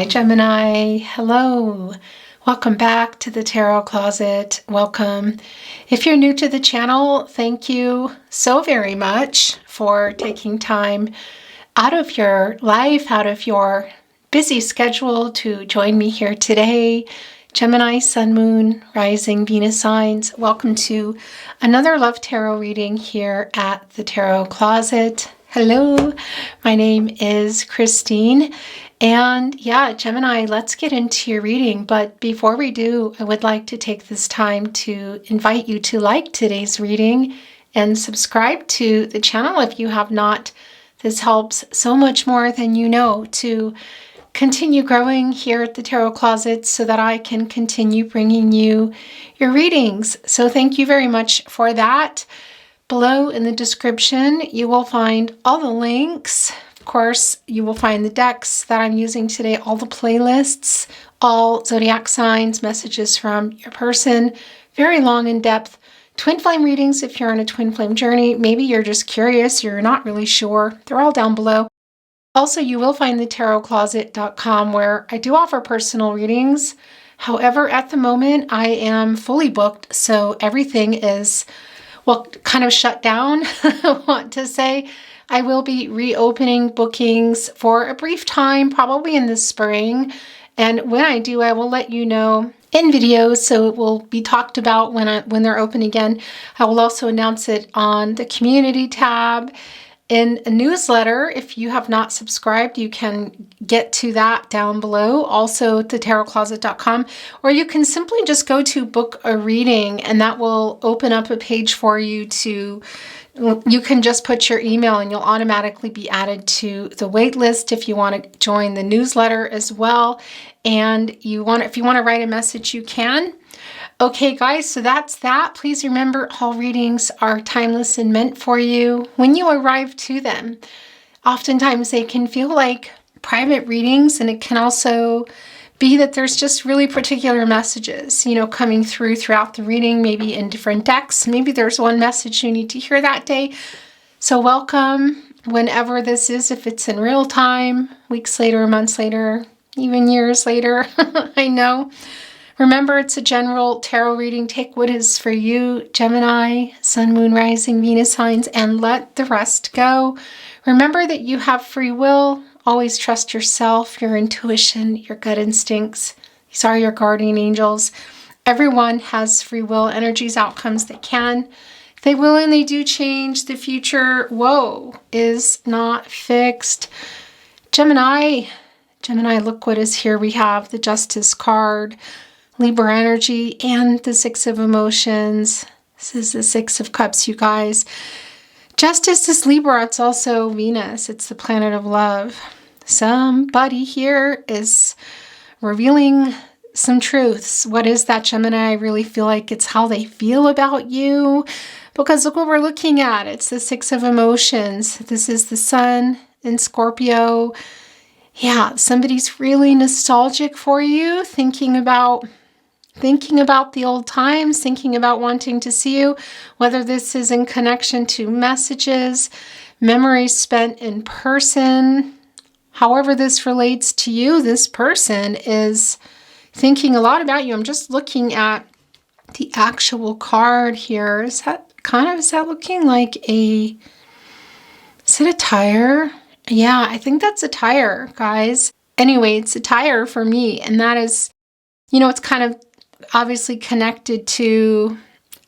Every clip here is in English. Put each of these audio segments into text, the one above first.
Hi Gemini, hello. Welcome back to the Tarot Closet. Welcome. If you're new to the channel, thank you so very much for taking time out of your life, out of your busy schedule to join me here today. Gemini, Sun, Moon, Rising, Venus signs. Welcome to another Love Tarot reading here at the Tarot Closet. Hello, my name is Christine. And yeah, Gemini, let's get into your reading. But before we do, I would like to take this time to invite you to like today's reading and subscribe to the channel if you have not. This helps so much more than you know to continue growing here at the Tarot Closet so that I can continue bringing you your readings. So thank you very much for that. Below in the description, you will find all the links. Of course, you will find the decks that I'm using today, all the playlists, all zodiac signs, messages from your person, very long in-depth twin flame readings if you're on a twin flame journey. Maybe you're just curious, you're not really sure. They're all down below. Also, you will find the tarotcloset.com where I do offer personal readings. However, at the moment, I am fully booked, so everything is, well, kind of shut down, I want to say. I will be reopening bookings for a brief time, probably in the spring. And when I do, I will let you know in videos, so it will be talked about when they're open again. I will also announce it on the community tab. In a newsletter, if you have not subscribed, you can get to that down below, also at thetarotcloset.com, or you can simply just go to book a reading and that will open up a page for you to, you can just put your email and you'll automatically be added to the wait list if you want to join the newsletter as well. And if you want to write a message, you can. Okay, guys, so that's that. Please remember, all readings are timeless and meant for you when you arrive to them. Oftentimes, they can feel like private readings, and it can also be that there's just really particular messages, coming throughout the reading, maybe in different decks. Maybe there's one message you need to hear that day. So welcome whenever this is, if it's in real time, weeks later, months later, even years later, I know. Remember, it's a general tarot reading. Take what is for you, Gemini, Sun, Moon, Rising, Venus signs, and let the rest go. Remember that you have free will. Always trust yourself, your intuition, your gut instincts. These are your guardian angels. Everyone has free will, energies, outcomes that can. They will and they do change. The future, is not fixed. Gemini, look what is here. We have the Justice card, Libra energy, and the Six of Emotions. This is the Six of Cups, you guys. Justice is Libra. It's also Venus. It's the planet of love. Somebody here is revealing some truths. What is that, Gemini? I really feel like it's how they feel about you. Because look what we're looking at. It's the Six of Emotions. This is the Sun in Scorpio. Yeah, somebody's really nostalgic for you, thinking about the old times, thinking about wanting to see you, whether this is in connection to messages, memories spent in person. However this relates to you, this person is thinking a lot about you. I'm just looking at the actual card here. Is that looking like is it a tire? Yeah, I think that's a tire, guys. Anyway, it's a tire for me, and that is, it's kind of obviously connected to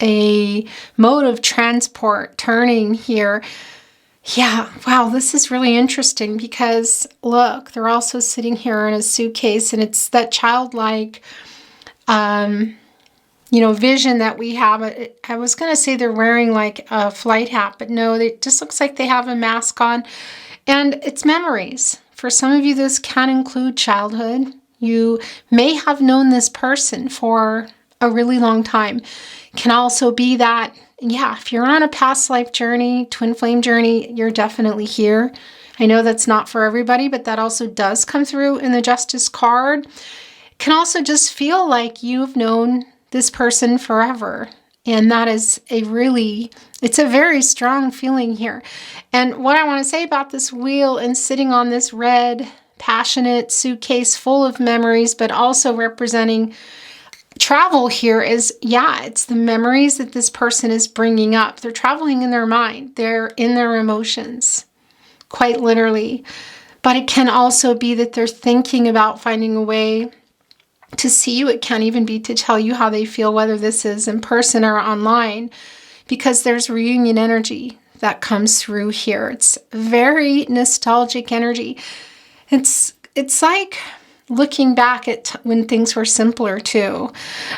a mode of transport, turning here. Yeah, wow, this is really interesting because, look, they're also sitting here in a suitcase, and it's that childlike, vision that we have. I was going to say they're wearing like a flight hat, but no, it just looks like they have a mask on. And it's memories. For some of you, this can include childhood. You may have known this person for a really long time. It can also be that, if you're on a past life journey, twin flame journey, you're definitely here. I know that's not for everybody, but that also does come through in the Justice card. It can also just feel like you've known this person forever. And that is it's a very strong feeling here. And what I want to say about this wheel and sitting on this red passionate suitcase full of memories, but also representing travel here is, yeah, it's the memories that this person is bringing up. They're traveling in their mind. They're in their emotions, quite literally. But it can also be that they're thinking about finding a way to see you. It can't even be to tell you how they feel, whether this is in person or online, because there's reunion energy that comes through here. It's very nostalgic energy. It's like looking back at when things were simpler too,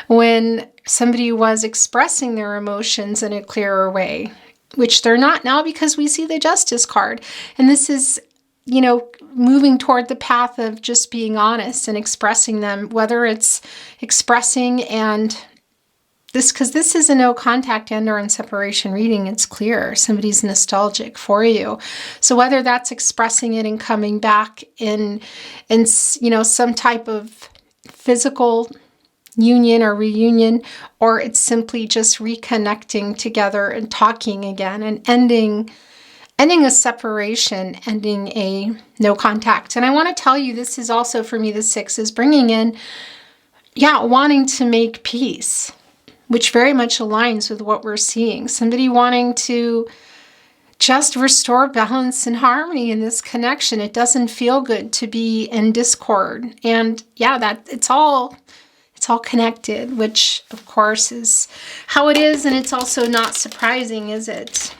when somebody was expressing their emotions in a clearer way, which they're not now because we see the Justice card. And this is, you know, moving toward the path of just being honest and expressing them, whether it's expressing and this, because this is a no contact end or in separation reading, it's clear somebody's nostalgic for you. So whether that's expressing it and coming back in you know, some type of physical union or reunion, or it's simply just reconnecting together and talking again and ending a separation, ending a no contact. And I want to tell you, this is also for me, the 6 is bringing in, yeah, wanting to make peace, which very much aligns with what we're seeing. Somebody wanting to just restore balance and harmony in this connection. It doesn't feel good to be in discord. And yeah, that it's all connected, which of course is how it is. And it's also not surprising, is it?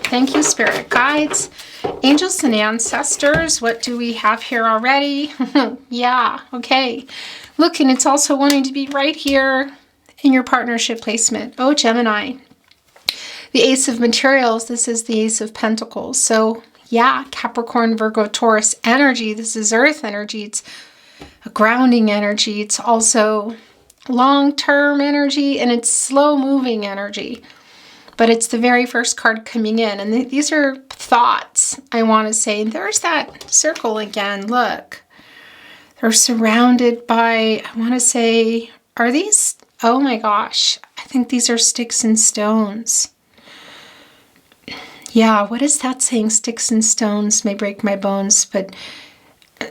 Thank you, Spirit Guides, Angels and Ancestors. What do we have here already? Yeah, okay. Look, and it's also wanting to be right here in your partnership placement. Oh, Gemini. The Ace of Materials, this is the Ace of Pentacles. So yeah, Capricorn, Virgo, Taurus energy. This is earth energy. It's a grounding energy. It's also long-term energy, and it's slow-moving energy. But it's the very first card coming in. And these are thoughts, I want to say. There's that circle again. Look. They're surrounded by, I want to say, are these... Oh my gosh, I think these are sticks and stones. Yeah, what is that saying? Sticks and stones may break my bones, but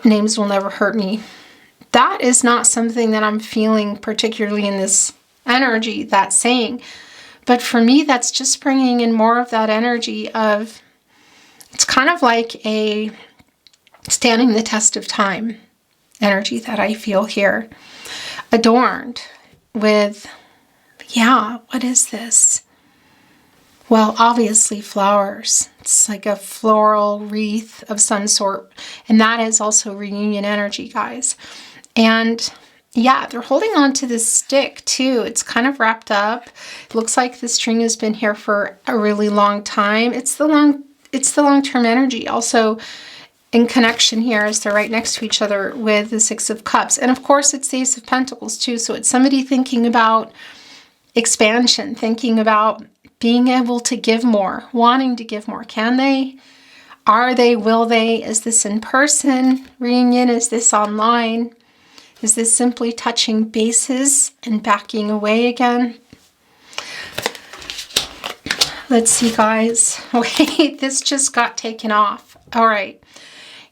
names will never hurt me. That is not something that I'm feeling particularly in this energy, that saying. But for me, that's just bringing in more of that energy of, it's kind of like a standing the test of time energy that I feel here. Adorned with, yeah, what is this? Well, obviously flowers. It's like a floral wreath of some sort. And that is also reunion energy, guys. And yeah, they're holding on to this stick too. It's kind of wrapped up. It looks like the string has been here for a really long time. It's the long-term energy. Also, in connection here as they're right next to each other with the 6 of Cups. And of course, it's the Ace of Pentacles too. So it's somebody thinking about expansion, thinking about being able to give more, wanting to give more. Can they? Are they? Will they? Is this in person reunion? Is this online? Is this simply touching bases and backing away again? Let's see, guys. Okay, this just got taken off. All right.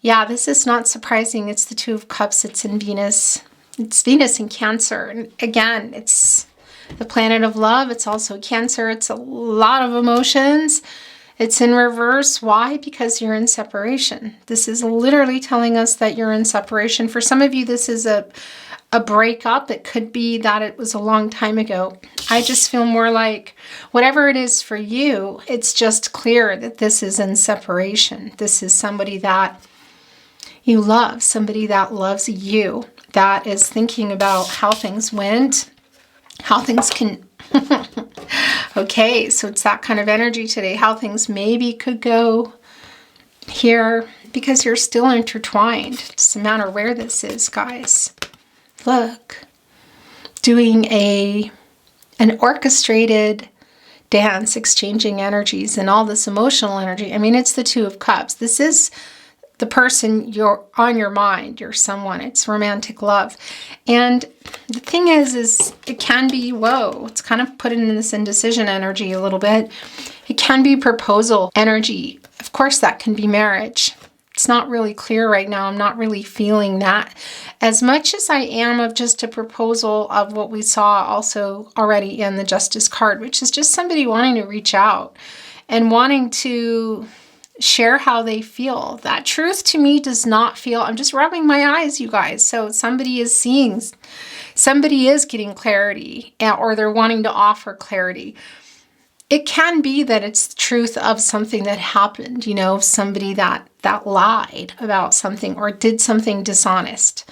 Yeah, this is not surprising. It's the 2 of Cups. It's in Venus. It's Venus in Cancer. And again, it's the planet of love. It's also Cancer. It's a lot of emotions. It's in reverse. Why? Because you're in separation. This is literally telling us that you're in separation. For some of you, this is a breakup. It could be that it was a long time ago. I just feel more like whatever it is for you, it's just clear that this is in separation. This is somebody that you love, somebody that loves you, that is thinking about how things went, how things can... Okay, so it's that kind of energy today, how things maybe could go here, because you're still intertwined. It doesn't matter where this is, guys. Look, doing an orchestrated dance, exchanging energies and all this emotional energy. I mean, it's the 2 of Cups. This is the person you're on your mind, you're someone, it's romantic love. And the thing is it can be, whoa, it's kind of put in this indecision energy a little bit. It can be proposal energy. Of course, that can be marriage. It's not really clear right now. I'm not really feeling that as much as I am of just a proposal of what we saw also already in the Justice card, which is just somebody wanting to reach out and wanting to share how they feel. That truth to me does not feel, I'm just rubbing my eyes, you guys. So somebody is seeing, somebody is getting clarity, or they're wanting to offer clarity. It can be that it's the truth of something that happened, you know, somebody that lied about something or did something dishonest.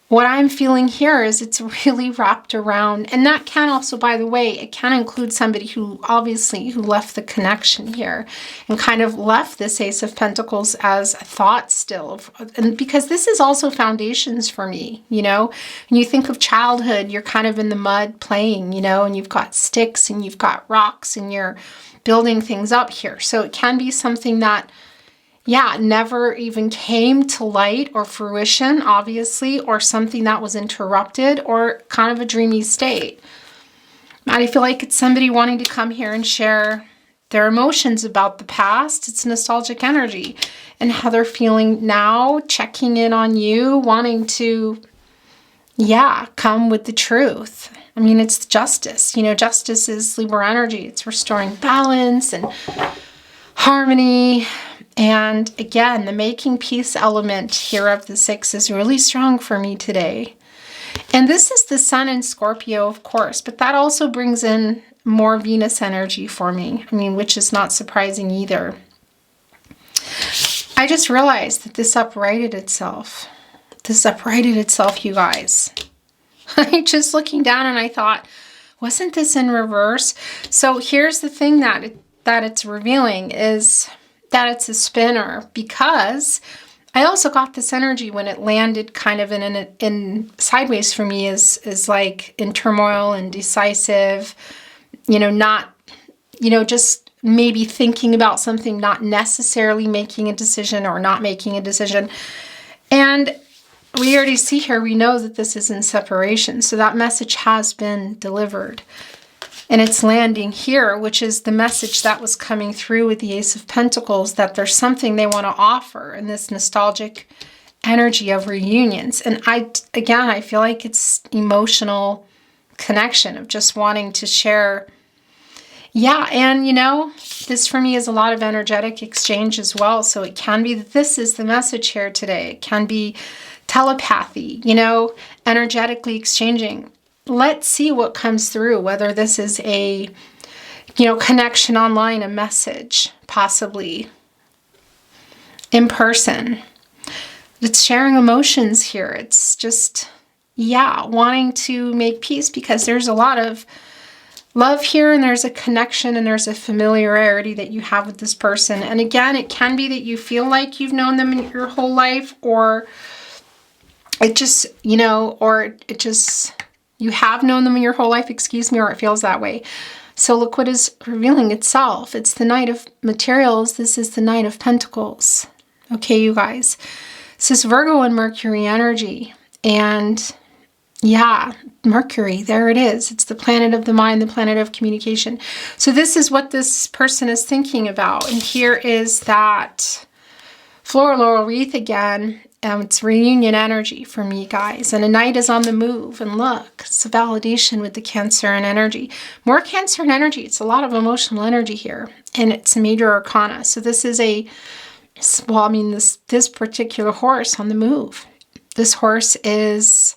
What I'm feeling here is it's really wrapped around, and that can also, by the way, it can include somebody who obviously who left the connection here and kind of left this Ace of Pentacles as a thought still. And because this is also foundations for me, you know, when you think of childhood, you're kind of in the mud playing, you know, and you've got sticks and you've got rocks and you're building things up here. So it can be something that, yeah, never even came to light or fruition, obviously, or something that was interrupted, or kind of a dreamy state. I feel like it's somebody wanting to come here and share their emotions about the past. It's nostalgic energy and how they're feeling now, checking in on you, wanting to, yeah, come with the truth. I mean, it's justice. You know, justice is Libra energy. It's restoring balance and harmony. And again, the making peace element here of the 6 is really strong for me today. And this is the Sun in Scorpio, of course, but that also brings in more Venus energy for me. I mean, which is not surprising either. I just realized that this uprighted itself. This uprighted itself, you guys. I just looking down and I thought, wasn't this in reverse? So here's the thing that it's revealing is that it's a spinner, because I also got this energy when it landed kind of in sideways for me is like in turmoil and decisive, you know, not, you know, just maybe thinking about something, not necessarily making a decision or not making a decision. And we already see here, we know that this is in separation. So that message has been delivered. And it's landing here, which is the message that was coming through with the Ace of Pentacles, that there's something they want to offer in this nostalgic energy of reunions. And I feel like it's emotional connection of just wanting to share. Yeah, and you know, this for me is a lot of energetic exchange as well. So it can be that this is the message here today. It can be telepathy, you know, energetically exchanging. Let's see what comes through, whether this is a, you know, connection online, a message, possibly in person. It's sharing emotions here. It's just, yeah, wanting to make peace, because there's a lot of love here and there's a connection and there's a familiarity that you have with this person. And again, it can be that you feel like you've known them in your whole life, or it just, you know, or it just, you have known them in your whole life, excuse me, or it feels that way. So look what is revealing itself. It's the Knight of Materials. This is the Knight of Pentacles. Okay, you guys. This is Virgo and Mercury energy. And yeah, Mercury, there it is. It's the planet of the mind, the planet of communication. So this is what this person is thinking about. And here is that floral laurel wreath again. It's reunion energy for me, guys. And a knight is on the move. And look, it's a validation with the Cancer and energy. More Cancer and energy. It's a lot of emotional energy here. And it's a major arcana. So this is a, well, I mean, this particular horse on the move. This horse is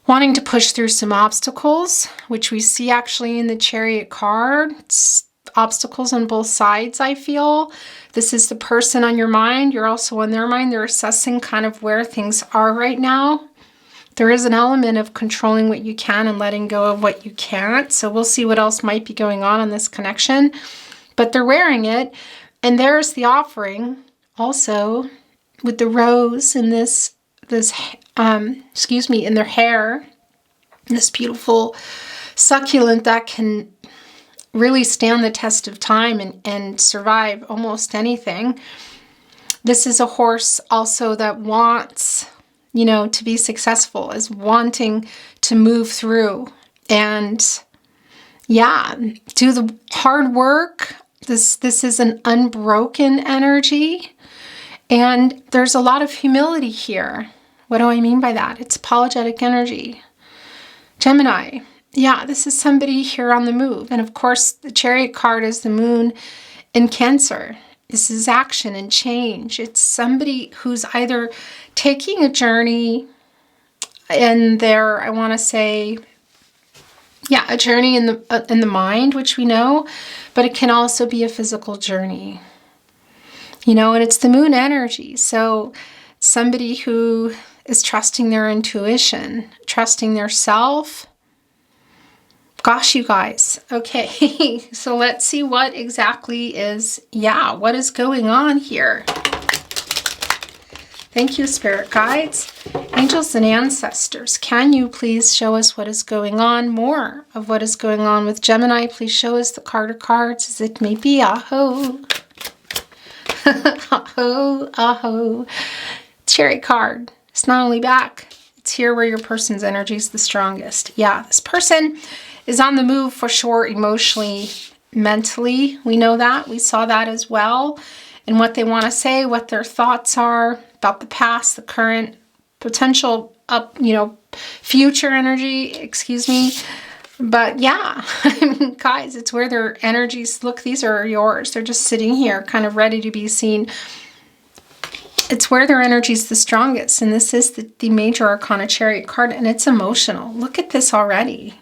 wanting to push through some obstacles, which we see actually in the Chariot card. It's obstacles on both sides, I feel. This is the person on your mind. You're also on their mind. They're assessing kind of where things are right now. There is an element of controlling what you can and letting go of what you can't. So we'll see what else might be going on in this connection. But they're wearing it. And there's the offering also with the rose and this in their hair. This beautiful succulent that can really stand the test of time and survive almost anything. This is a horse also that wants, you know, to be successful, is wanting to move through and, yeah, do the hard work. This is an unbroken energy. And there's a lot of humility here. What do I mean by that? It's apologetic energy. Gemini. Yeah, this is somebody here on the move. And of course, the Chariot card is the moon in Cancer. This is action and change. It's somebody who's either taking a journey in their, I want to say, yeah, a journey in the mind, which we know, but it can also be a physical journey. You know, and it's the moon energy. So somebody who is trusting their intuition, trusting their self. Gosh, you guys. Okay, so let's see what exactly is, what is going on here. Thank you, spirit guides, angels, and ancestors. Can you please show us what is going on? More of what is going on with Gemini. Please show us the card of cards as it may be. Aho. Aho, aho. Chariot card. It's not only back, it's here where your person's energy is the strongest. Yeah, this person is on the move for sure, emotionally, mentally. We know that. We saw that as well. And what they want to say, what their thoughts are about the past, the current, potential future energy, excuse me. But yeah, I mean, guys, it's where their energies, look, these are yours. They're just sitting here kind of ready to be seen. It's where their energy is the strongest. And this is the major arcana Chariot card, and it's emotional. Look at this already.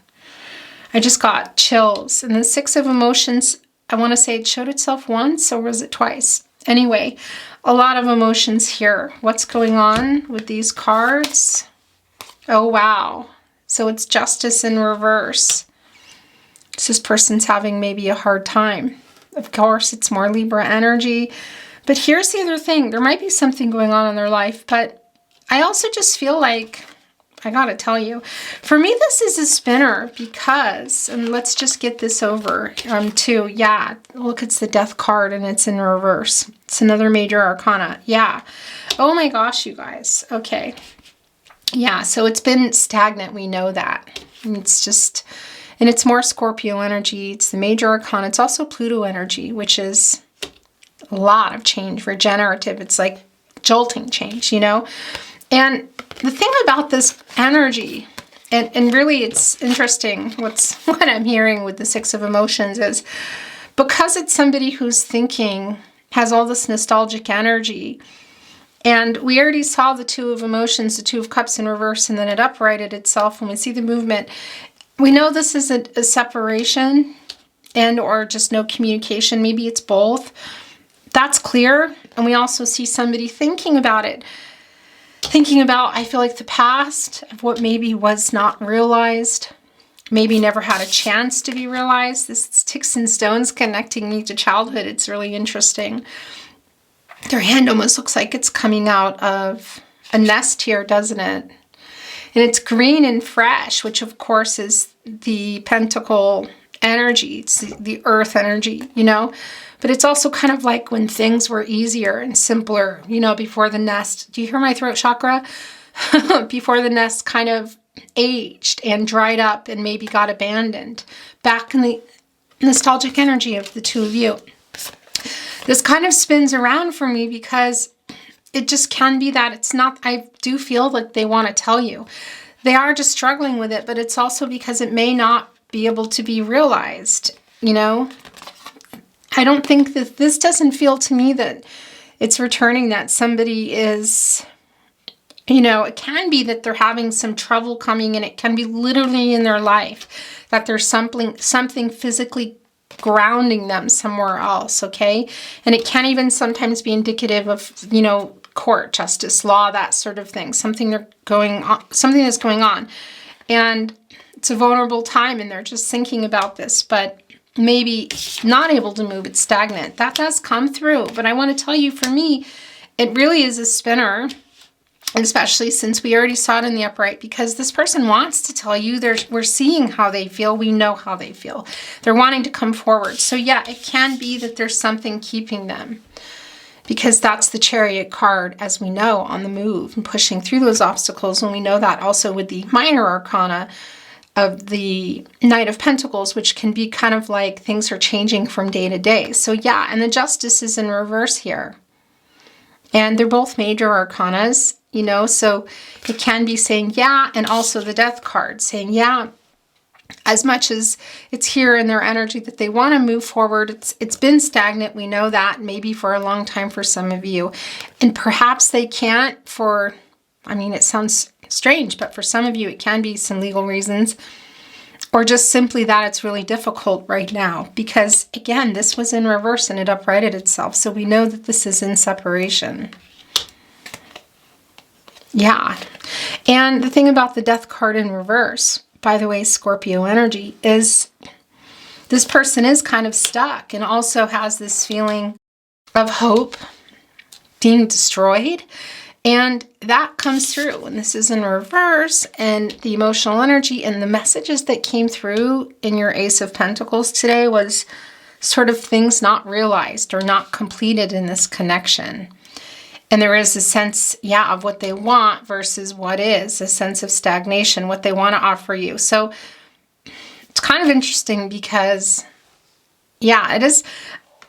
I just got chills. And the Six of Emotions, I want to say it showed itself once, or was it twice? Anyway, a lot of emotions here. What's going on with these cards? Oh, wow. So it's justice in reverse. So this person's having maybe a hard time. Of course, it's more Libra energy. But here's the other thing. There might be something going on in their life, but I also just feel like, I gotta tell you, for me, this is a spinner because, and let's just get this over too. Yeah, look, it's the Death card and it's in reverse. It's another major arcana. Yeah. Oh my gosh, you guys. Okay. Yeah, so it's been stagnant. We know that. It's just, and it's more Scorpio energy. It's the major arcana. It's also Pluto energy, which is a lot of change, regenerative. It's like jolting change, you know? And the thing about this energy, and really it's interesting what I'm hearing with the Six of Emotions is because it's somebody who's thinking, has all this nostalgic energy. And we already saw the Two of Emotions, the Two of Cups in reverse, and then it uprighted itself when we see the movement. We know this is a separation and or just no communication. Maybe it's both. That's clear. And we also see somebody thinking about it. Thinking about, I feel like, the past of what maybe was not realized. Maybe never had a chance to be realized. This sticks and stones connecting me to childhood. It's really interesting. Their hand almost looks like it's coming out of a nest here, doesn't it? And it's green and fresh, which of course is the pentacle energy. It's the earth energy, you know? But it's also kind of like when things were easier and simpler, you know, before the nest. Do you hear my throat chakra? Before the nest kind of aged and dried up and maybe got abandoned. Back in the nostalgic energy of the two of you. This kind of spins around for me because it just can be that it's not, I do feel like they want to tell you. They are just struggling with it, but it's also because it may not be able to be realized, you know? I don't think that this doesn't feel to me that it's returning that somebody is, you know, it can be that they're having some trouble coming and it can be literally in their life, that there's something physically grounding them somewhere else, okay? And it can even sometimes be indicative of, you know, court, justice, law, that sort of thing. Something that's going on. And it's a vulnerable time and they're just thinking about this, but maybe not able to move, it's stagnant. That does come through. But I want to tell you, for me, it really is a spinner, especially since we already saw it in the upright, because this person wants to tell you, we're seeing how they feel. We know how they feel. They're wanting to come forward. So yeah, it can be that there's something keeping them, because that's the Chariot card, as we know, on the move and pushing through those obstacles. And we know that also with the minor arcana of the Knight of Pentacles, which can be kind of like things are changing from day to day. So yeah, and the Justice is in reverse here. And they're both major arcanas, you know, so it can be saying, yeah, and also the death card saying, yeah, as much as it's here in their energy that they want to move forward, it's been stagnant. We know that, maybe for a long time for some of you. And perhaps they can't for, I mean, it sounds strange, but for some of you, it can be some legal reasons, or just simply that it's really difficult right now. Because again, this was in reverse and it uprighted itself. So we know that this is in separation. Yeah. And the thing about the death card in reverse, by the way, Scorpio energy, is this person is kind of stuck and also has this feeling of hope being destroyed. And that comes through. And this is in reverse. And the emotional energy and the messages that came through in your Ace of Pentacles today was sort of things not realized or not completed in this connection. And there is a sense, yeah, of what they want versus what is, a sense of stagnation, what they want to offer you. So it's kind of interesting because, yeah, it is.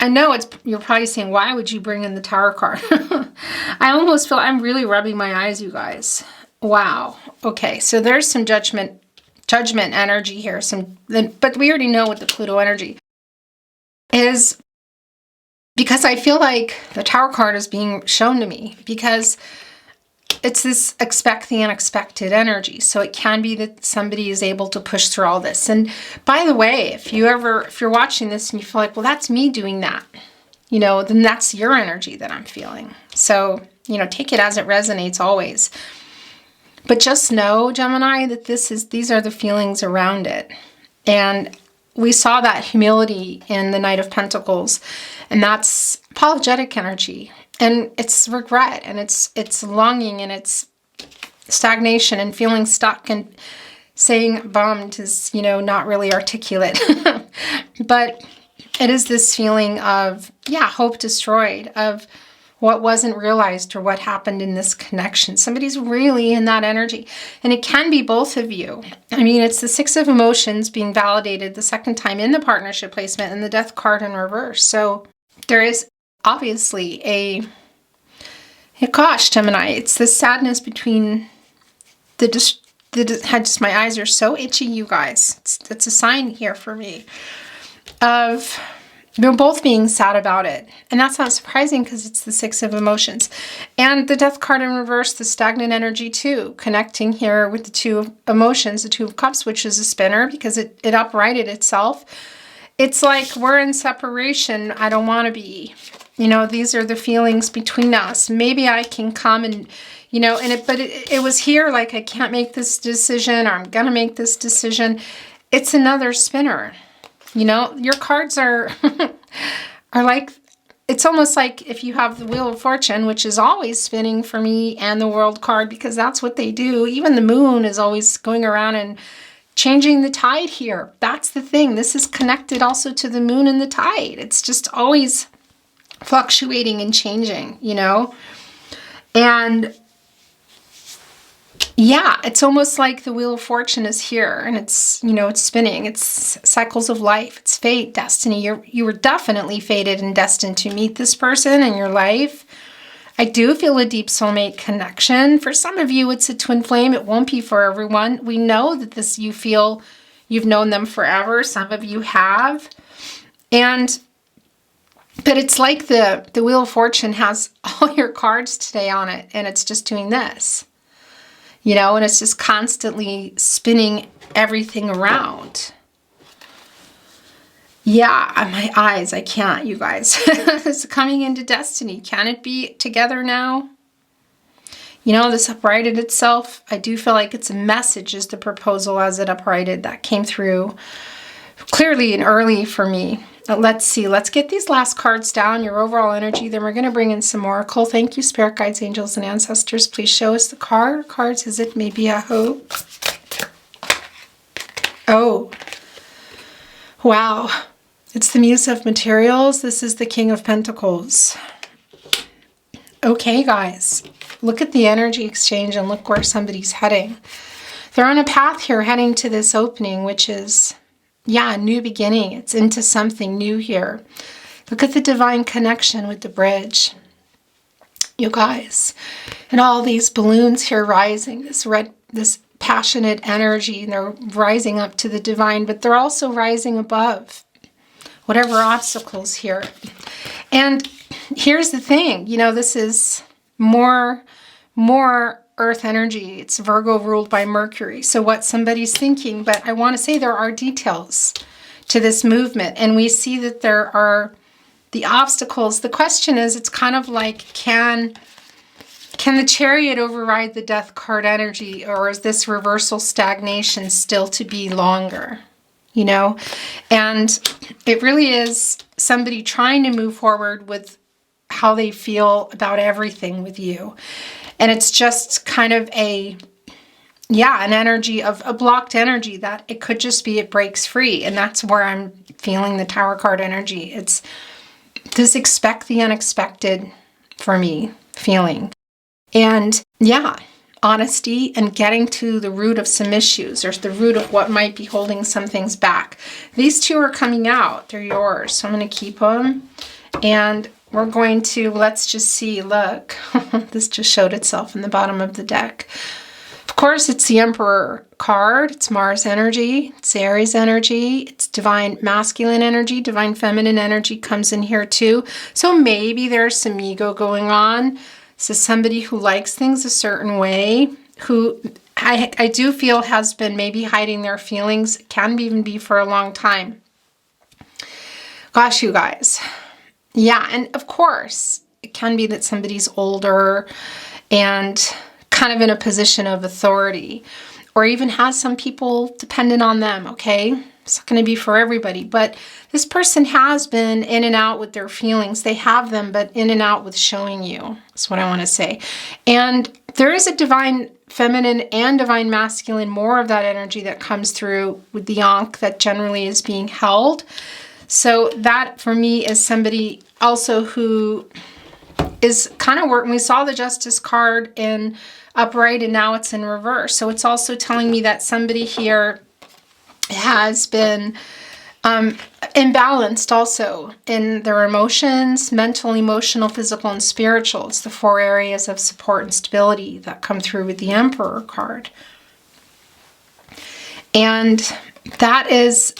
I know you're probably saying, why would you bring in the Tower card? I almost feel I'm really rubbing my eyes, you guys. Wow. Okay, so there's some judgment energy here. But we already know what the Pluto energy is. Because I feel like the Tower card is being shown to me because it's this expect the unexpected energy. So it can be that somebody is able to push through all this. And by the way, if you're watching this and you feel like, well, that's me doing that, you know, then that's your energy that I'm feeling. So, you know, take it as it resonates always. But just know, Gemini, that these are the feelings around it. And we saw that humility in the Knight of Pentacles, and that's apologetic energy, and it's regret, and it's longing, and it's stagnation, and feeling stuck, and saying bummed is, you know, not really articulate, but it is this feeling of, yeah, hope destroyed, of what wasn't realized or what happened in this connection. Somebody's really in that energy. And it can be both of you. I mean, it's the Six of Emotions being validated the second time in the partnership placement and the Death card in reverse. So there is obviously gosh, Gemini, it's the sadness between my eyes are so itchy, you guys. It's a sign here for me of they're both being sad about it. And that's not surprising because it's the Six of Emotions. And the Death card in reverse, the stagnant energy too, connecting here with the Two of Emotions, the Two of Cups, which is a spinner because it uprighted itself. It's like we're in separation. I don't want to be. You know, these are the feelings between us. Maybe I can come and, you know, but it was here like I can't make this decision or I'm going to make this decision. It's another spinner. You know, your cards are like, it's almost like if you have the Wheel of Fortune, which is always spinning for me, and the World card, because that's what they do. Even the moon is always going around and changing the tide here. That's the thing. This is connected also to the moon and the tide. It's just always fluctuating and changing, you know? And yeah, it's almost like the Wheel of Fortune is here and it's, you know, it's spinning. It's cycles of life. It's fate, destiny. You were definitely fated and destined to meet this person in your life. I do feel a deep soulmate connection. For some of you, it's a twin flame. It won't be for everyone. We know that you feel you've known them forever. Some of you have. But it's like the Wheel of Fortune has all your cards today on it and it's just doing this. You know, and it's just constantly spinning everything around. Yeah, my eyes, I can't, you guys. It's coming into destiny. Can it be together now? You know, this uprighted itself. I do feel like it's a message, is the proposal as it uprighted. That came through clearly and early for me. Let's see. Let's get these last cards down, your overall energy. Then we're going to bring in some oracle. Thank you, spirit guides, angels, and ancestors. Please show us the cards as it may be a hope. Oh, wow. It's the Muse of Materials. This is the King of Pentacles. Okay, guys. Look at the energy exchange and look where somebody's heading. They're on a path here heading to this opening, which is, yeah, a new beginning. It's into something new here. Look at the divine connection with the bridge. you guys. And all these balloons here rising, this passionate energy, and they're rising up to the divine, but they're also rising above whatever obstacles here. And here's the thing, you know, this is more earth energy. It's Virgo ruled by Mercury. So what somebody's thinking, but I want to say there are details to this movement, and we see that there are the obstacles. The question is, it's kind of like, can the Chariot override the Death card energy, or is this reversal stagnation still to be longer? You know, and it really is somebody trying to move forward with how they feel about everything with you. And it's just kind of an energy of a blocked energy that it could just be it breaks free. And that's where I'm feeling the Tower card energy. It's this expect the unexpected for me feeling. And yeah, honesty and getting to the root of some issues, or the root of what might be holding some things back. These two are coming out. They're yours. So I'm going to keep them. And we're going to, let's just see, look, this just showed itself in the bottom of the deck. Of course, it's the Emperor card. It's Mars energy. It's Aries energy. It's divine masculine energy. Divine feminine energy comes in here too. So maybe there's some ego going on. This is somebody who likes things a certain way, who I do feel has been maybe hiding their feelings. It can even be for a long time. Gosh, you guys. Yeah, and of course, it can be that somebody's older and kind of in a position of authority, or even has some people dependent on them, okay? It's not going to be for everybody, but this person has been in and out with their feelings. They have them, but in and out with showing you. That's what I want to say. And there is a divine feminine and divine masculine, more of that energy that comes through with the Ankh that generally is being held. So that for me is somebody also who is kind of working. We saw the Justice card in upright and now it's in reverse. So it's also telling me that somebody here has been imbalanced also in their emotions, mental, emotional, physical, and spiritual. It's the 4 areas of support and stability that come through with the Emperor card. And that is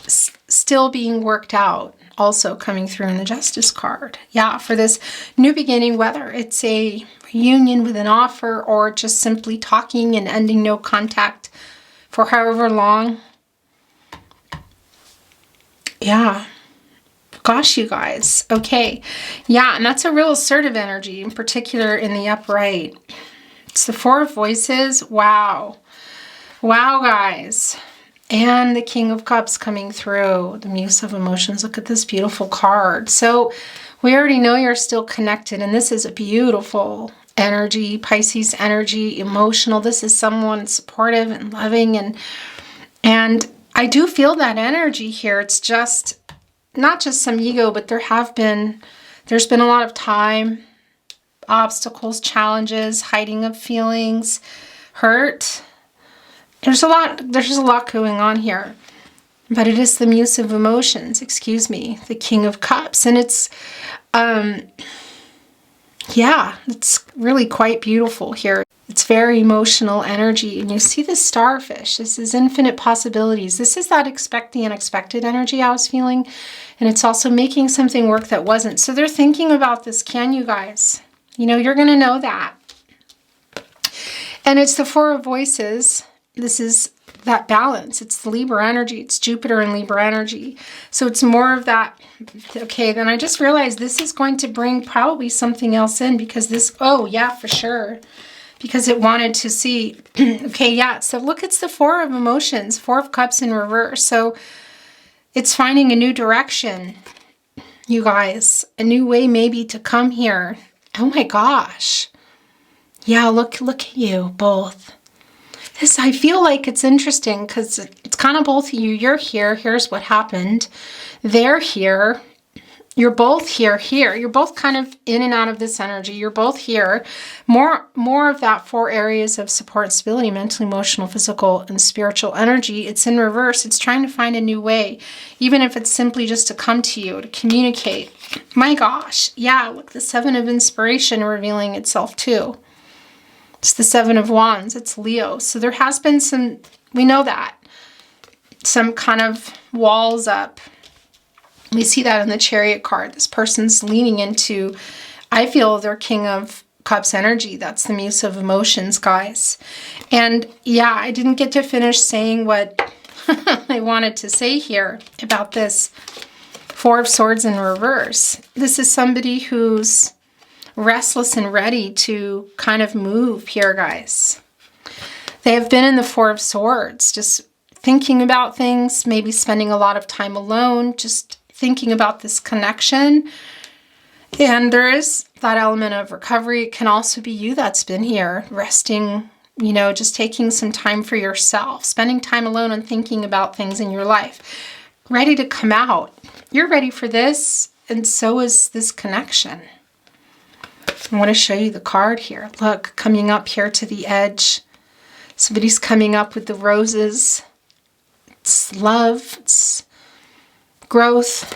still being worked out, also coming through in the Justice card. Yeah, for this new beginning, whether it's a reunion with an offer or just simply talking and ending no contact for however long. Yeah. Gosh, you guys. Okay. Yeah, and that's a real assertive energy, in particular in the upright. It's the 4 of Voices. Wow. Wow, guys. And the King of Cups coming through. The Muse of Emotions. Look at this beautiful card. So we already know you're still connected, and this is a beautiful energy, Pisces energy, emotional. This is someone supportive and loving, and I do feel that energy here. It's just not just some ego, but there's been a lot of time, obstacles, challenges, hiding of feelings, hurt. There's a lot going on here. But it is the Muse of Emotions, excuse me, the King of Cups. And it's it's really quite beautiful here. It's very emotional energy. And you see the starfish. This is infinite possibilities. This is that expect the unexpected energy I was feeling. And it's also making something work that wasn't. So they're thinking about this, can you guys? You know, you're going to know that. And it's the 4 of Voices. This is that balance. It's the Libra energy. It's Jupiter and Libra energy. So it's more of that. Okay, then I just realized this is going to bring probably something else in, because this, oh yeah, for sure. Because it wanted to see, okay, yeah. So look, it's the 4 of Emotions, 4 of Cups in reverse. So it's finding a new direction, you guys, a new way maybe to come here. Oh my gosh. Yeah, look at you both. This, I feel like it's interesting because it's kind of both of you. You're here. Here's what happened. They're here. You're both here. You're both kind of in and out of this energy. You're both here. More of that 4 areas of support and stability, mental, emotional, physical, and spiritual energy. It's in reverse. It's trying to find a new way, even if it's simply just to come to you, to communicate. My gosh. Yeah, look, the 7 of Inspiration revealing itself too. It's the 7 of Wands. It's Leo. So there has been some, we know that, some kind of walls up. We see that in the Chariot card. This person's leaning into, I feel, their King of Cups energy. That's the Muse of Emotions, guys. And yeah, I didn't get to finish saying what I wanted to say here about this 4 of Swords in reverse. This is somebody who's restless and ready to kind of move here, guys. They have been in the 4 of Swords, just thinking about things, maybe spending a lot of time alone, just thinking about this connection. And there is that element of recovery. It can also be you that's been here, resting, you know, just taking some time for yourself, spending time alone and thinking about things in your life, ready to come out. You're ready for this, and so is this connection. I want to show you the card here. Look, coming up here to the edge. Somebody's coming up with the roses. It's love. It's growth.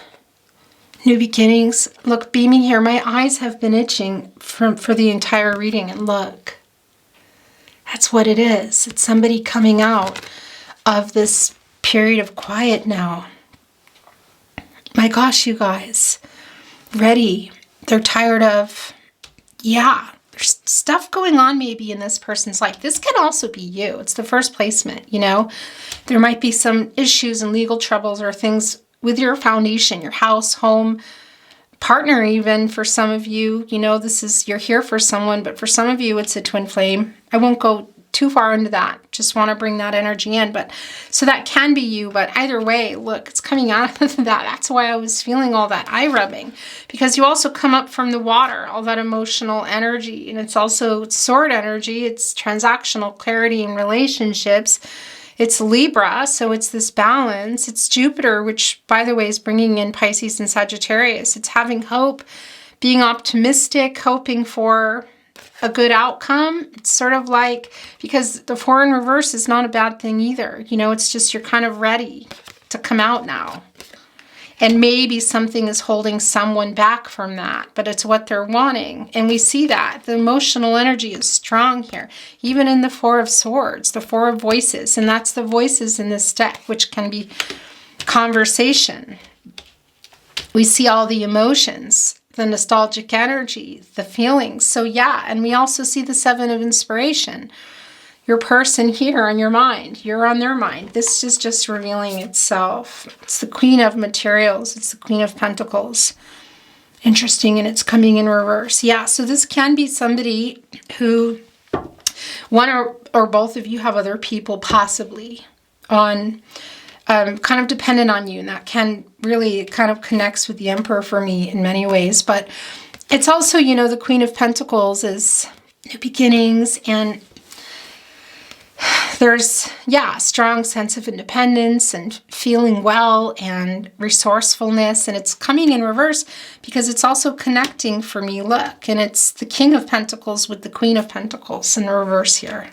New beginnings. Look, beaming here. My eyes have been itching for the entire reading. And look, that's what it is. It's somebody coming out of this period of quiet now. My gosh, you guys. Ready. They're tired of, yeah, there's stuff going on maybe in this person's life. This can also be you. It's the first placement, you know. There might be some issues and legal troubles or things with your foundation, your house, home, partner even. For some of you, you know, this is, you're here for someone, but for some of you, it's a twin flame. I won't go too far into that. Just want to bring that energy in. But so that can be you, but either way, look, it's coming out of that. That's why I was feeling all that eye rubbing, because you also come up from the water, all that emotional energy. And it's also sword energy. It's transactional clarity in relationships. It's Libra, so it's this balance. It's Jupiter, which, by the way, is bringing in Pisces and Sagittarius. It's having hope, being optimistic, hoping for a good outcome. It's sort of like, because the 4 in reverse is not a bad thing either. You know, it's just you're kind of ready to come out now. And maybe something is holding someone back from that, but it's what they're wanting. And we see that. The emotional energy is strong here, even in the 4 of Swords, the 4 of Voices. And that's the voices in this deck, which can be conversation. We see all the emotions, the nostalgic energy, the feelings. So yeah, and we also see the 7 of Inspiration. Your person here on your mind, you're on their mind. This is just revealing itself. It's the Queen of Materials. It's the Queen of Pentacles. Interesting, and it's coming in reverse. Yeah, so this can be somebody who, one or both of you have other people possibly on, kind of dependent on you. And that can really kind of connects with the Emperor for me in many ways. But it's also, you know, the Queen of Pentacles is new beginnings, and there's, yeah, a strong sense of independence and feeling well and resourcefulness. And it's coming in reverse because it's also connecting for me. Look, and it's the King of Pentacles with the Queen of Pentacles in reverse here.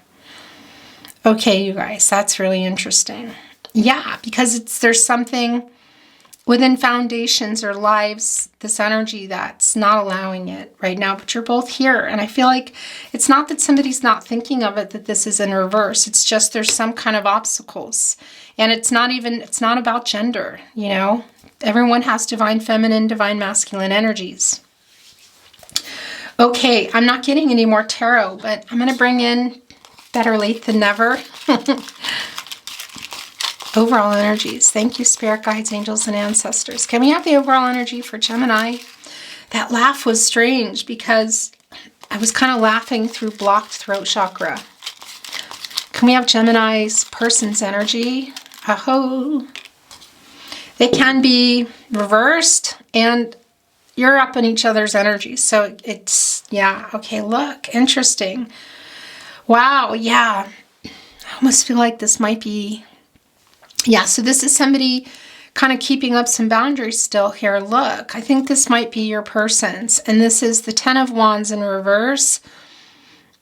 Okay, you guys, that's really interesting. Yeah, because there's something within foundations or lives, this energy that's not allowing it right now, but you're both here. And I feel like it's not that somebody's not thinking of it, that this is in reverse. It's just there's some kind of obstacles. And it's not about gender, you know. Everyone has divine feminine, divine masculine energies. Okay, I'm not getting any more tarot, but I'm going to bring in better late than never. Overall energies. Thank you, spirit guides, angels, and ancestors. Can we have the overall energy for Gemini? That laugh was strange because I was kind of laughing through blocked throat chakra. Can we have Gemini's person's energy? Aho. They can be reversed, and you're up in each other's energy. So it's, yeah, okay, look, interesting. Wow, yeah. I almost feel like this might be, yeah, so this is somebody kind of keeping up some boundaries still here. Look, I think this might be your person's. And this is the Ten of Wands in reverse.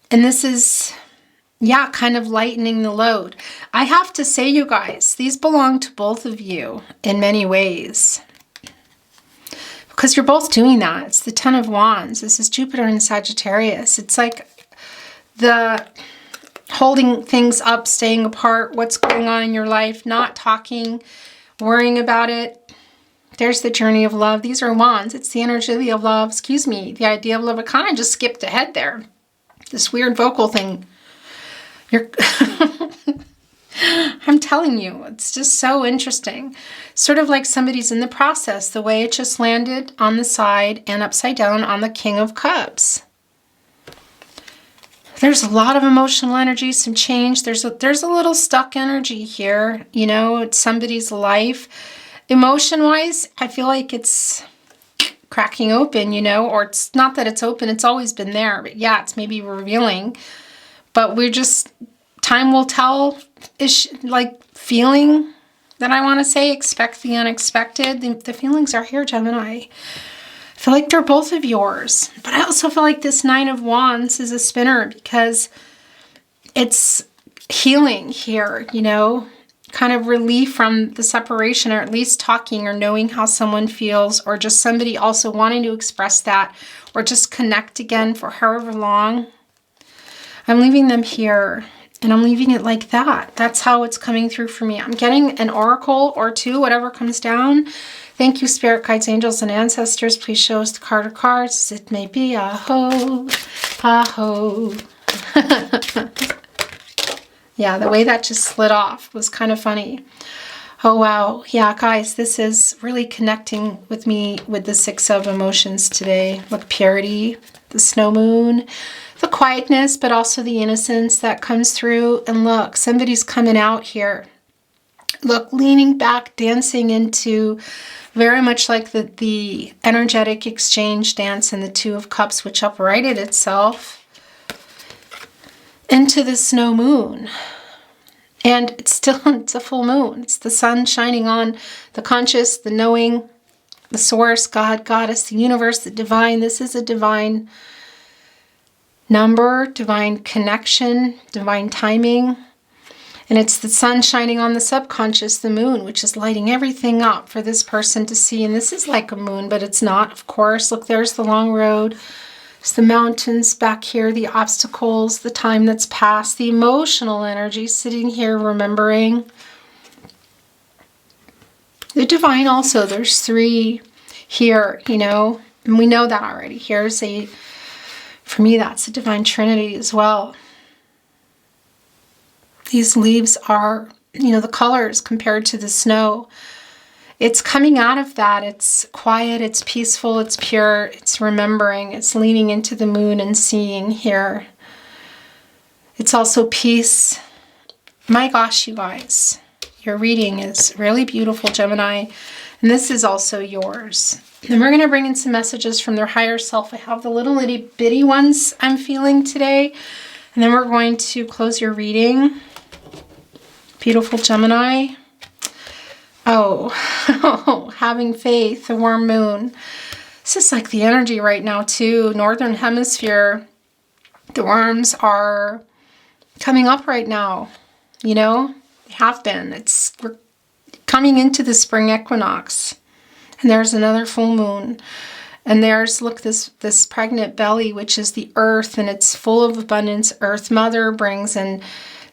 And this is, yeah, kind of lightening the load. I have to say, you guys, these belong to both of you in many ways. Because you're both doing that. It's the Ten of Wands. This is Jupiter and Sagittarius. It's like the holding things up, staying apart, what's going on in your life, not talking, worrying about it. There's the journey of love. These are wands. It's the energy of love. Excuse me. The idea of love. I kind of just skipped ahead there. This weird vocal thing. You're I'm telling you, it's just so interesting. Sort of like somebody's in the process, the way it just landed on the side and upside down on the King of Cups. There's a lot of emotional energy, some change. There's a little stuck energy here. You know, it's somebody's life. Emotion-wise, I feel like it's cracking open, you know, or it's not that it's open, it's always been there. But yeah, it's maybe revealing. But we're just, time will tell, is like feeling that I want to say, expect the unexpected. The feelings are here, Gemini. I feel like they're both of yours. But I also feel like this Nine of Wands is a spinner because it's healing here, you know, kind of relief from the separation, or at least talking or knowing how someone feels, or just somebody also wanting to express that or just connect again for however long. I'm leaving them here. And I'm leaving it like that. That's how it's coming through for me. I'm getting an oracle or two, whatever comes down. Thank you, spirit guides, angels, and ancestors. Please show us the card or cards. It may be a ho, a ho. Yeah, the way that just slid off was kind of funny. Oh, wow. Yeah, guys, this is really connecting with me with the Six of Emotions today. Look, purity, the snow moon, the quietness, but also the innocence that comes through. And look, somebody's coming out here. Look, leaning back, dancing into very much like the energetic exchange dance in the Two of Cups, which uprighted itself into the snow moon. And it's a full moon. It's the sun shining on the conscious, the knowing, the source, God, goddess, the universe, the divine. This is a divine number, divine connection, divine timing. And it's the sun shining on the subconscious, the moon, which is lighting everything up for this person to see. And this is like a moon, but it's not, of course. Look, there's the long road. There's the mountains back here, the obstacles, the time that's passed, the emotional energy sitting here remembering. The divine also, there's three here, you know, and we know that already. Here's a, for me, that's a divine trinity as well. These leaves are, you know, the colors compared to the snow. It's coming out of that. It's quiet, it's peaceful, it's pure, it's remembering, it's leaning into the moon and seeing here. It's also peace. My gosh, you guys, your reading is really beautiful, Gemini. And this is also yours. And we're going to bring in some messages from their higher self. I have the little itty bitty ones I'm feeling today. And then we're going to close your reading. Beautiful Gemini. Oh, having faith, the warm moon. This is like the energy right now too. Northern hemisphere, the worms are coming up right now. You know, they have been. We're coming into the spring equinox. And there's another full moon. And there's, look, this pregnant belly, which is the earth, and it's full of abundance. Earth Mother brings in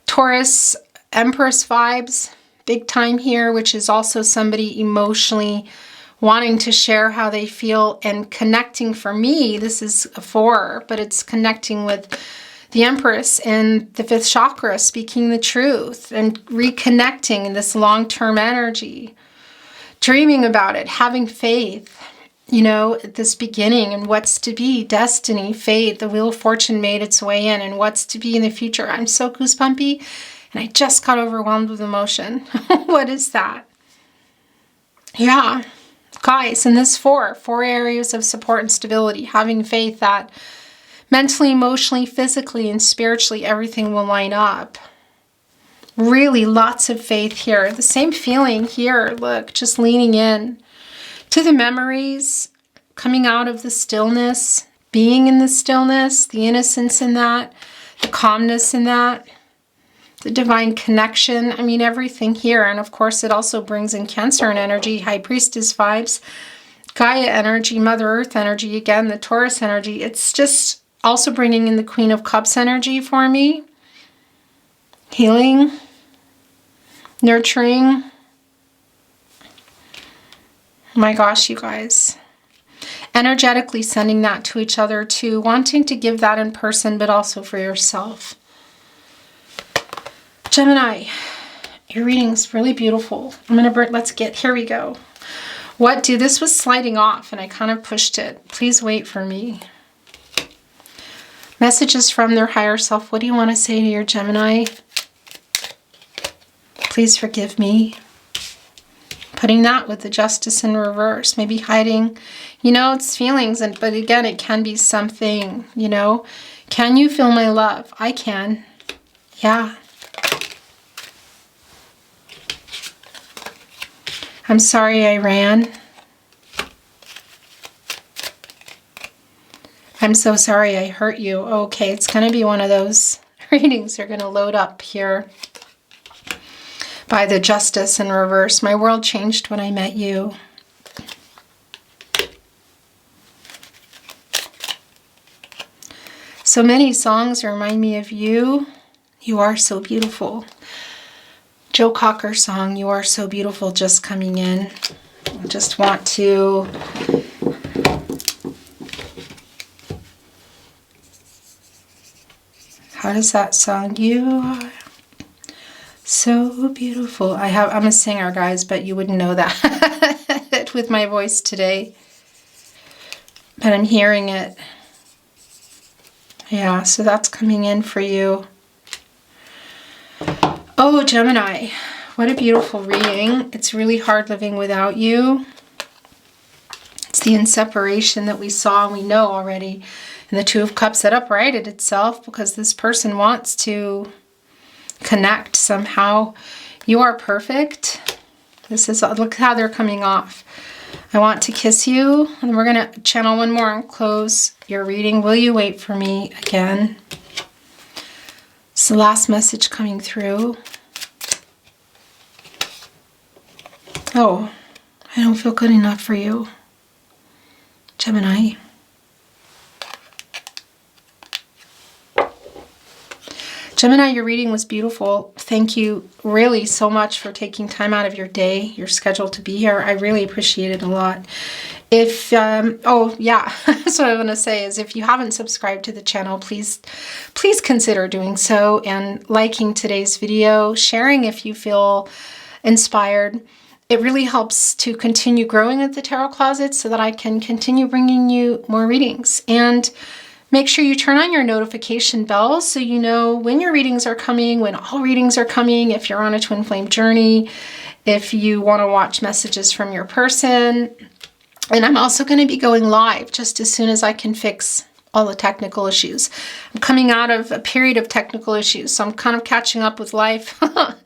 Taurus, Empress vibes. Big time here, which is also somebody emotionally wanting to share how they feel and connecting. For me, this is a 4, but it's connecting with the Empress and the 5th chakra, speaking the truth and reconnecting in this long-term energy, dreaming about it, having faith, you know, at this beginning and what's to be, destiny, fate, the Wheel of Fortune made its way in, and what's to be in the future. I'm so goosebumpy. And I just got overwhelmed with emotion. What is that? Yeah. Guys, in this 4 areas of support and stability, having faith that mentally, emotionally, physically, and spiritually, everything will line up. Really lots of faith here. The same feeling here. Look, just leaning in to the memories, coming out of the stillness, being in the stillness, the innocence in that, the calmness in that, the divine connection. I mean, everything here. And of course, it also brings in Cancer energy, High Priestess vibes, Gaia energy, Mother Earth energy, again, the Taurus energy. It's just also bringing in the Queen of Cups energy for me. Healing, nurturing. My gosh, you guys. Energetically sending that to each other too, wanting to give that in person, but also for yourself. Gemini, your reading's really beautiful. Here we go. This was sliding off and I kind of pushed it. Please wait for me. Messages from their higher self. What do you want to say to your Gemini? Please forgive me. Putting that with the Justice in reverse. Maybe hiding, it's feelings. But again, it can be something, Can you feel my love? I can. Yeah. I'm sorry I ran. I'm so sorry I hurt you. Okay, it's going to be one of those readings are going to load up here by the Justice in reverse. My world changed when I met you. So many songs remind me of you. You are so beautiful. Joe Cocker song, You Are So Beautiful, just coming in. I just want to how does that song? You are so beautiful. I'm a singer, guys, but you wouldn't know that with my voice today. But I'm hearing it. Yeah, so that's coming in for you. Oh, Gemini, what a beautiful reading. It's really hard living without you. It's the inseparation that we saw and we know already. And the Two of Cups that uprighted itself because this person wants to connect somehow. You are perfect. Look how they're coming off. I want to kiss you. And we're going to channel one more and close your reading. Will you wait for me again? It's the last message coming through. Oh, I don't feel good enough for you, Gemini. Gemini, your reading was beautiful. Thank you really so much for taking time out of your day, your schedule to be here. I really appreciate it a lot. Oh yeah, that's what I want to say is if you haven't subscribed to the channel, please consider doing so and liking today's video, sharing if you feel inspired. It really helps to continue growing at the Tarot Closet so that I can continue bringing you more readings. And make sure you turn on your notification bell so you know when your readings are coming, when all readings are coming, if you're on a twin flame journey, if you want to watch messages from your person. And I'm also going to be going live just as soon as I can fix all the technical issues. I'm coming out of a period of technical issues, so I'm kind of catching up with life. But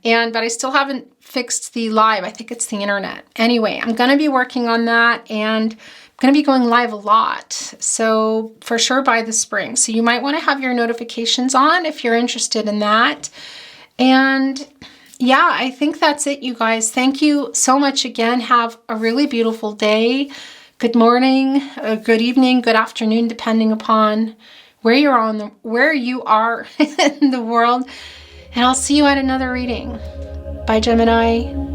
I still haven't fixed the live. I think it's the internet. Anyway, I'm going to be working on that and I'm going to be going live a lot. So for sure by the spring. So you might want to have your notifications on if you're interested in that. And yeah, I think that's it, you guys. Thank you so much again. Have a really beautiful day. Good morning, good evening, good afternoon, depending upon where you are in the world. And I'll see you at another reading. Bye, Gemini.